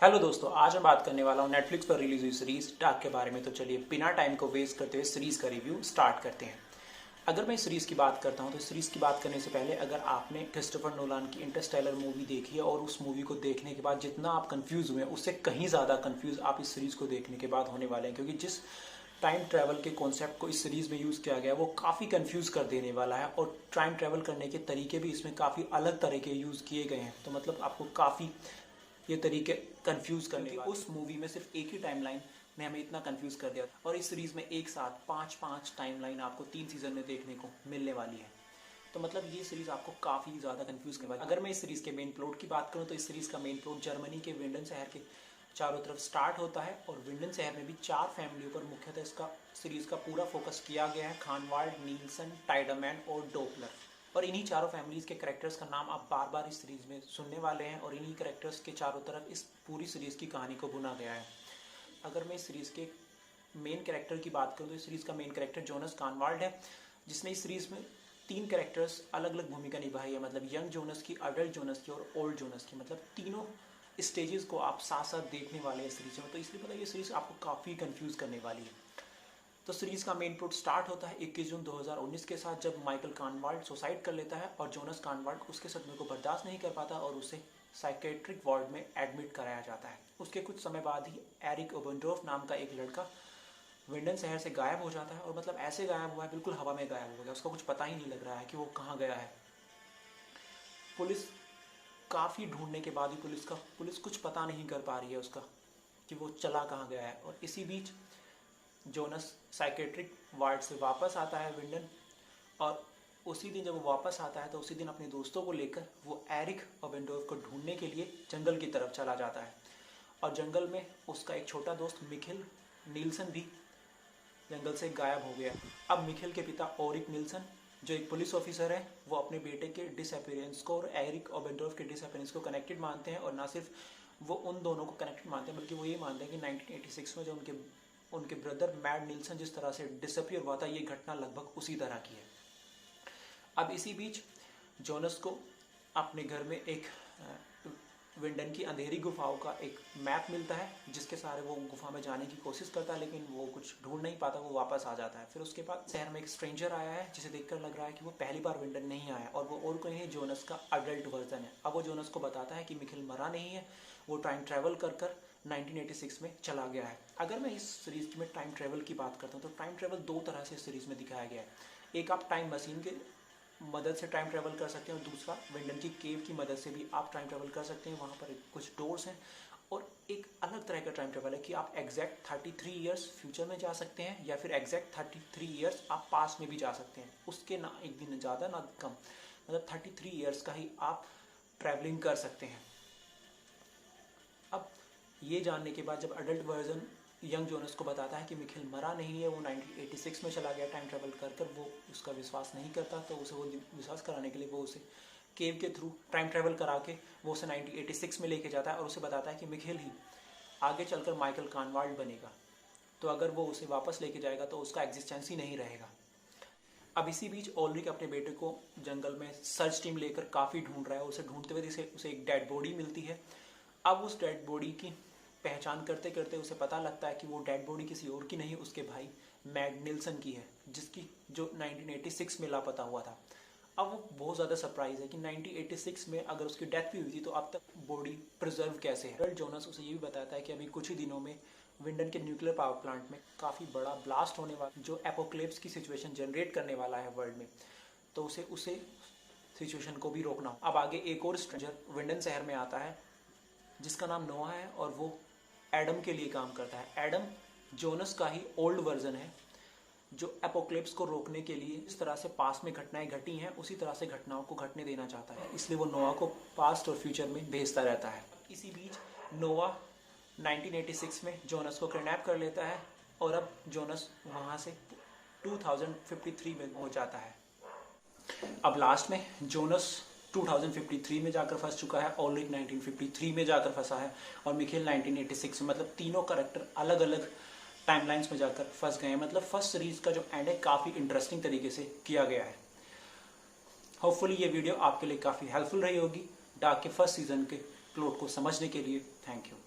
Hello दोस्तों, आज मैं बात करने वाला हूँ नेटफ्लिक्स पर रिलीज हुई सीरीज डार्क के बारे में। तो चलिए बिना टाइम को वेस्ट करते हुए सीरीज का रिव्यू स्टार्ट करते हैं। अगर मैं इस सीरीज की बात करता हूँ तो इस सीरीज की बात करने से पहले अगर आपने क्रिस्टोफर नोलान की इंटरस्टेलर मूवी देखी है और उस मूवी को देखने के बाद जितना आप कंफ्यूज हुए उससे कहीं ज़्यादा कंफ्यूज आप इस सीरीज को देखने के बाद होने वाले हैं, क्योंकि जिस टाइम ट्रैवल के कॉन्सेप्ट को इस सीरीज में यूज़ किया गया है वो काफ़ी कंफ्यूज कर देने वाला है और टाइम ट्रैवल करने के तरीके भी इसमें काफ़ी अलग तरह के यूज़ किए गए हैं। तो मतलब आपको काफ़ी ये तरीके कंफ्यूज करने वाले। उस मूवी में सिर्फ एक ही टाइमलाइन ने हमें इतना कंफ्यूज कर दिया और इस सीरीज में एक साथ पांच पांच टाइमलाइन आपको 3 सीजन में देखने को मिलने वाली है। तो मतलब ये सीरीज आपको काफ़ी ज़्यादा कंफ्यूज करने वाली है। अगर मैं इस सीरीज के मेन प्लॉट की बात करूँ तो इस सीरीज का मेन प्लॉट जर्मनी के विंडन शहर के चारों तरफ स्टार्ट होता है और विंडन शहर में भी 4 फैमिलियों पर मुख्यतः इसका सीरीज का पूरा फोकस किया गया है। खानवाल्ड, नील्सन, टाइडरमैन और डोपलर। और इन्हीं चारों फैमिलीज के कैरेक्टर्स का नाम आप बार बार इस सीरीज में सुनने वाले हैं और इन्हीं कैरेक्टर्स के चारों तरफ इस पूरी सीरीज की कहानी को बुना गया है। अगर मैं इस सीरीज के मेन कैरेक्टर की बात करूँ तो इस सीरीज का मेन कैरेक्टर जोनस कानवाल्ड है, जिसने इस सीरीज में 3 कैरेक्टर्स अलग अलग भूमिका निभाई है। मतलब यंग जोनस की, अडल्ट जोनस की और ओल्ड जोनस की। मतलब तीनों स्टेजेस को आप साथ साथ देखने वाले हैं सीरीज में। तो इसलिए पता ये सीरीज आपको काफ़ी कंफ्यूज करने वाली है। तो सीरीज का मेन प्लॉट स्टार्ट होता है 21 जून 2019 के साथ, जब माइकल कानवाल्ड सुसाइड कर लेता है और जोनस कानवाल्ड उसके सदमे को बर्दाश्त नहीं कर पाता और उसे साइकेट्रिक वार्ड में एडमिट कराया जाता है। उसके कुछ समय बाद ही एरिक ओबेंडोर्फ नाम का एक लड़का विंडन शहर से गायब हो जाता है और मतलब ऐसे गायब हुआ है, बिल्कुल हवा में गायब हो गया। उसका कुछ पता ही नहीं लग रहा है कि वो कहाँ गया है। पुलिस काफ़ी ढूंढने के बाद ही पुलिस कुछ पता नहीं कर पा रही है उसका कि वो चला कहाँ गया है। और इसी बीच जोनस साइकेट्रिक वार्ड से वापस आता है विंडन, और उसी दिन जब वो वापस आता है तो उसी दिन अपने दोस्तों को लेकर वो एरिक ओबेंडोर्फ को ढूंढने के लिए जंगल की तरफ चला जाता है। और जंगल में उसका एक छोटा दोस्त मिखिल नील्सन भी जंगल से गायब हो गया। अब मिखिल के पिता ओरिक नील्सन, जो एक पुलिस ऑफिसर है, वो अपने बेटे के डिसअपीयरेंस को और एरिक ओबेंडोर्फ के डिसअपीयरेंस को कनेक्टेड मानते हैं। और ना सिर्फ वो उन दोनों को कनेक्टेड मानते हैं बल्कि वो ये मानते हैं कि 1986 में जो उनके ब्रदर मैड नील्सन जिस तरह से डिसअपियर हुआ था, ये घटना लगभग उसी तरह की है। अब इसी बीच जोनस को अपने घर में एक विंडन की अंधेरी गुफाओं का एक मैप मिलता है, जिसके सहारे वो गुफा में जाने की कोशिश करता है, लेकिन वो कुछ ढूंढ नहीं पाता, वो वापस आ जाता है। फिर उसके बाद शहर में एक स्ट्रेंजर आया है जिसे देखकर लग रहा है कि वो पहली बार विंडन नहीं आया और वो और कोई नहीं, जोनस का अडल्ट वर्जन है। अब वो जोनस को बताता है कि मिखिल मरा नहीं है, वो टाइम ट्रैवल कर 1986 में चला गया है। अगर मैं इस सीरीज में टाइम ट्रैवल की बात करता हूँ तो टाइम ट्रैवल 2 तरह से इस सीरीज में दिखाया गया है। एक आप टाइम मशीन के मदद से टाइम ट्रैवल कर सकते हैं और दूसरा विंडन की केव की मदद से भी आप टाइम ट्रैवल कर सकते हैं। वहाँ पर कुछ डोर्स हैं। और एक अलग तरह का टाइम ट्रैवल है कि आप एग्जैक्ट 33 ईयर्स फ्यूचर में जा सकते हैं या फिर एग्जैक्ट 33 ईयर्स आप पास में भी जा सकते हैं। उसके ना एक दिन ज़्यादा ना कम, मतलब 33 ईयर्स का ही आप ट्रैवलिंग कर सकते हैं। अब ये जानने के बाद जब अडल्ट वर्जन यंग जोनस को बताता है कि मिखिल मरा नहीं है, वो 1986 में चला गया टाइम ट्रैवल कर वो उसका विश्वास नहीं करता, तो उसे वो विश्वास कराने के लिए वो उसे केव के थ्रू टाइम ट्रैवल करा के वो उसे 1986 में लेके जाता है और उसे बताता है कि मिखिल ही आगे चलकर माइकल कानवाल्ड बनेगा। तो अगर वो उसे वापस लेके जाएगा तो उसका एग्जिस्टेंस ही नहीं रहेगा। अब इसी बीच ओलरिक अपने बेटे को जंगल में सर्च टीम लेकर काफ़ी ढूंढ रहा है। उसे ढूंढते हुए उसे एक डेड बॉडी मिलती है। अब उस डेड बॉडी की पहचान करते करते उसे पता लगता है कि वो डेड बॉडी किसी और की नहीं, उसके भाई मैड नील्सन की है, जिसकी जो 1986 में लापता हुआ था। अब वो बहुत ज़्यादा सरप्राइज है कि 1986 में अगर उसकी डेथ भी हुई थी तो अब तक बॉडी प्रिजर्व कैसे है। अडल्ट जोनस उसे ये भी बताता है कि अभी कुछ ही दिनों में विंडन के न्यूक्लियर पावर प्लांट में काफ़ी बड़ा ब्लास्ट होने वाला, जो एपोक्लिप्स की सिचुएशन जनरेट करने वाला है वर्ल्ड में। तो उसे सिचुएशन को भी रोकना हो। अब आगे एक और स्ट्रेंजर विंडन शहर में आता है जिसका नाम नोआ है और वो एडम के लिए काम करता है। एडम जोनस का ही ओल्ड वर्जन है, जो एपोक्लिप्स को रोकने के लिए इस तरह से पास में घटनाएं घटी हैं उसी तरह से घटनाओं को घटने देना चाहता है, इसलिए वो नोआ को पास्ट और फ्यूचर में भेजता रहता है। इसी बीच नोआ 1986 में जोनस को किडनैप कर लेता है और अब जोनस वहाँ से 2053 में हो जाता है। अब लास्ट में जोनस 2053 में जाकर फंस चुका है, ओलरिक 1953 में जाकर फंसा है और मिखिल 1986 में। मतलब तीनों कैरेक्टर अलग अलग टाइमलाइंस में जाकर फंस गए हैं। मतलब फर्स्ट सीरीज का जो एंड है काफ़ी इंटरेस्टिंग तरीके से किया गया है। होपफुली ये वीडियो आपके लिए काफ़ी हेल्पफुल रही होगी डार्क के फर्स्ट सीजन के प्लॉट को समझने के लिए। Thank you.